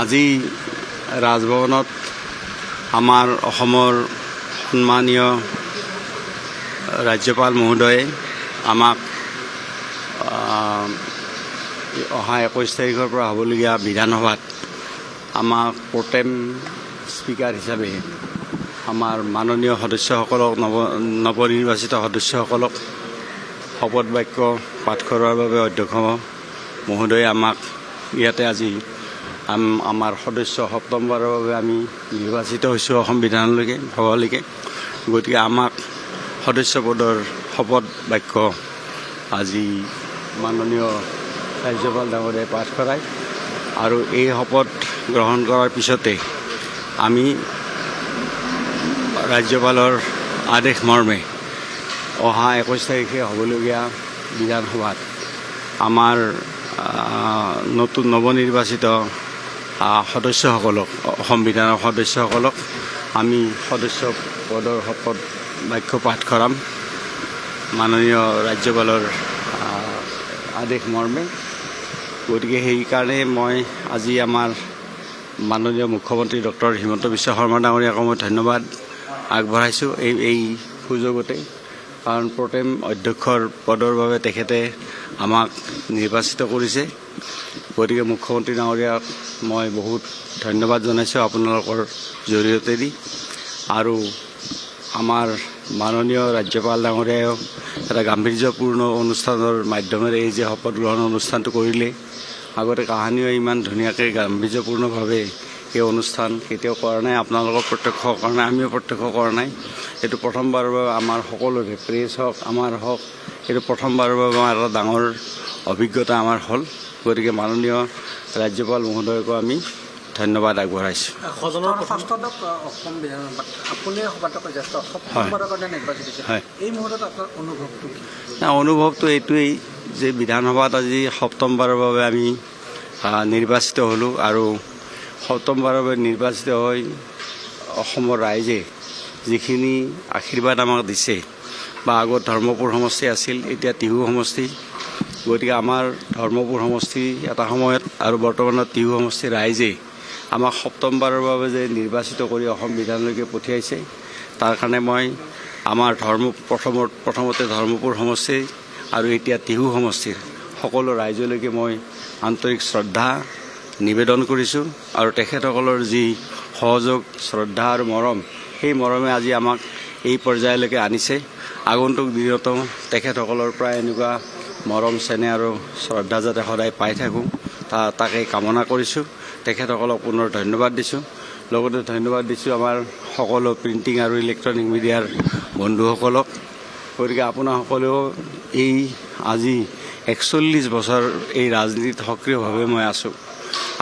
আজি ৰাজভৱনত আমাৰ অসমৰ সন্মানীয় ৰাজ্যপাল মহোদয়ে আমাক অহা 21 তাৰিখৰ পৰা হ'বলগীয়া বিধানসভাত আমাক প্ৰটেম স্পীকাৰ হিচাপে আমাৰ মাননীয় সদস্যসকলক নৱনিৰ্বাচিত সদস্যসকলক শপত বাক্য পাঠ কৰাৰ বাবে অধ্যক্ষ মহোদয়ে আমাক ইয়াতে আজি আমাৰ সদস্য সপ্তমবাৰৰ বাবে আমি নিৰ্বাচিত হৈছোঁ অসম বিধানলৈকে সভালৈকে। গতিকে আমাক সদস্য পদৰ শপত বাক্য আজি মাননীয় ৰাজ্যপাল ডাঙৰীয়াই পাঠ কৰায় আৰু এই শপত গ্ৰহণ কৰাৰ পিছতে আমি ৰাজ্যপালৰ আদেশ মৰ্মে অহা 21 তাৰিখে হ'বলগীয়া বিধানসভাত আমাৰ নতুন নৱনিৰ্বাচিত সদস্যসকলক অসম বিধানৰ সদস্যসকলক আমি সদস্য পদৰ শপত বাক্য পাঠ কৰাম মাননীয় ৰাজ্যপালৰ আদেশ মৰ্মে। গতিকে সেইকাৰণে মই আজি আমাৰ মাননীয় মুখ্যমন্ত্ৰী ডক্টৰ হিমন্ত বিশ্ব শৰ্মা ডাঙৰীয়াক মই ধন্যবাদ আগবঢ়াইছোঁ এই সুযোগতে, কাৰণ প্ৰটেম অধ্যক্ষৰ পদৰ বাবে তেখেতে আমাক নিৰ্বাচিত কৰিছে। গতিকে মুখ্যমন্ত্ৰী ডাঙৰীয়াক মই বহুত ধন্যবাদ জনাইছোঁ আপোনালোকৰ জৰিয়তে দি। আৰু আমাৰ মাননীয় ৰাজ্যপাল ডাঙৰীয়াও এটা গাম্ভীৰ্যপূৰ্ণ অনুষ্ঠানৰ মাধ্যমেৰে এই যে শপত গ্ৰহণ অনুষ্ঠানটো কৰিলে, আগতে কাহানিও ইমান ধুনীয়াকৈ গাম্ভীৰ্যপূৰ্ণভাৱে এই অনুষ্ঠান কেতিয়াও কৰা নাই, আপোনালোকৰ প্ৰত্যক্ষ কৰা নাই, আমিও প্ৰত্যক্ষ কৰা নাই। এইটো প্ৰথমবাৰৰ বাবে আমাৰ সকলোৰে প্ৰেছ হওক আমাৰ হওক এইটো প্ৰথমবাৰৰ বাবে এটা ডাঙৰ অভিজ্ঞতা আমাৰ হ'ল। গতিকে মাননীয় ৰাজ্যপাল মহোদয়কো আমি ধন্যবাদ আগবঢ়াইছোঁ। অনুভৱটো এইটোৱেই যে বিধানসভাত আজি সপ্তমবাৰৰ বাবে আমি নিৰ্বাচিত হ'লোঁ আৰু সপ্তমবাৰৰ বাবে নিৰ্বাচিত হৈ অসমৰ ৰাইজে যিখিনি আশীৰ্বাদ আমাক দিছে, বা আগত ধৰ্মপুৰ সমষ্টি আছিল এতিয়া টিহু সমষ্টি, গতিকে আমাৰ ধৰ্মপুৰ সমষ্টি এটা সময়ত আৰু বৰ্তমানত টিহু সমষ্টিৰ ৰাইজে আমাক সপ্তমবাৰৰ বাবে যে নিৰ্বাচিত কৰি অসম বিধানলৈকে পঠিয়াইছে, তাৰ কাৰণে মই আমাৰ প্ৰথমতে ধৰ্মপুৰ সমষ্টি আৰু এতিয়া টিহু সমষ্টিৰ সকলো ৰাইজলৈকে মই আন্তৰিক শ্ৰদ্ধা নিবেদন কৰিছোঁ। আৰু তেখেতসকলৰ যি সহযোগ শ্ৰদ্ধা আৰু মৰম, সেই মৰমে আজি আমাক এই পৰ্যায়লৈকে আনিছে। আগন্তুক দিনতো তেখেতসকলৰ পৰা এনেকুৱা মৰম চেনেহ আৰু শ্ৰদ্ধা যাতে সদায় পাই থাকোঁ তাকে কামনা কৰিছোঁ। তেখেতসকলক পুনৰ ধন্যবাদ দিছোঁ। লগতে ধন্যবাদ দিছোঁ আমাৰ সকলো প্ৰিণ্টিং আৰু ইলেক্ট্ৰনিক মিডিয়াৰ বন্ধুসকলক। গতিকে আপোনাসকলেও এই আজি 41 বছৰ এই ৰাজনীতিত সক্ৰিয়ভাৱে মই আছোঁ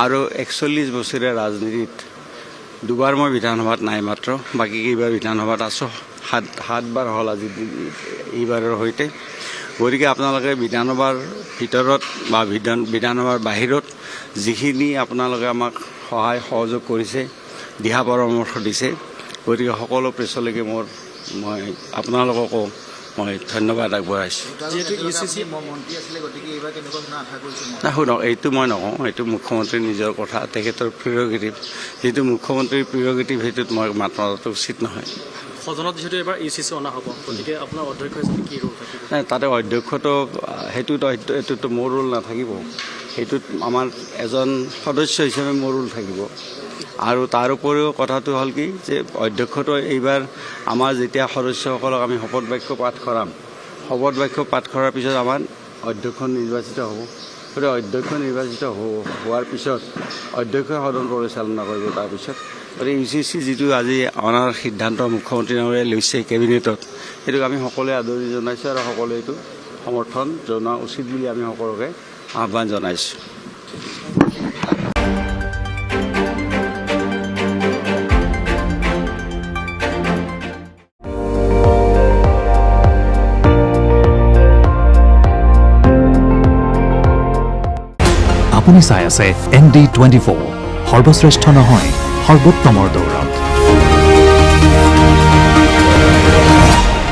আৰু 41 বছৰীয়া ৰাজনীতিত দুবাৰ মই বিধানসভাত নাই, মাত্ৰ বাকী কেইবাৰ বিধানসভাত আছোঁ। সাতবাৰ হ'ল আজি এইবাৰৰ সৈতে। গতিকে আপোনালোকে বিধানসভাৰ ভিতৰত বা বিধানসভাৰ বাহিৰত যিখিনি আপোনালোকে আমাক সহায় সহযোগ কৰিছে, দিহা পৰামৰ্শ দিছে, গতিকে সকলো প্ৰেছলৈকে মই আপোনালোককো মই ধন্যবাদ আগবঢ়াইছোঁ। শুনক, এইটো মই নকওঁ, এইটো মুখ্যমন্ত্ৰীৰ নিজৰ কথা, তেখেতৰ প্ৰিৰগেটিভ। যিটো মুখ্যমন্ত্ৰীৰ প্ৰিৰগেটিভ সেইটোত মই মাত মতাটো উচিত নহয়। সদনত যিহেতু এবাৰ ECC অনা হ'ব, গতিকে আপোনাৰ অধ্যক্ষ হিচাপে কি ৰোল থাকিব? নাই, তাতে অধ্যক্ষটো এইটোতো মোৰ ৰোল নাথাকিব, সেইটোত আমাৰ এজন সদস্য হিচাপে মোৰ ৰোল থাকিব। আৰু তাৰ উপৰিও কথাটো হ'ল কি যে অধ্যক্ষটো এইবাৰ আমাৰ যেতিয়া সদস্যসকলক আমি শপত বাক্য পাঠ কৰাম, শপত বাক্য পাঠ কৰাৰ পিছত আমাৰ অধ্যক্ষ নিৰ্বাচিত হ'ব। গতিকে অধ্যক্ষ নিৰ্বাচিত হোৱাৰ পিছত অধ্যক্ষই সদন পৰিচালনা কৰিব। তাৰপিছত গতিকে UCC যিটো আজি অনাৰ সিদ্ধান্ত মুখ্যমন্ত্ৰী ডাঙৰীয়াই লৈছে কেবিনেটত, সেইটোক আমি সকলোৱে আদৰি জনাইছোঁ আৰু সকলোৱে এইটো সমৰ্থন জনোৱা উচিত বুলি আমি সকলোকে আহ্বান জনাইছোঁ। আপুনি চাই আছে ND24, সৰ্বশ্ৰেষ্ঠ নহয় সৰ্বোত্তমৰ দৌৰ।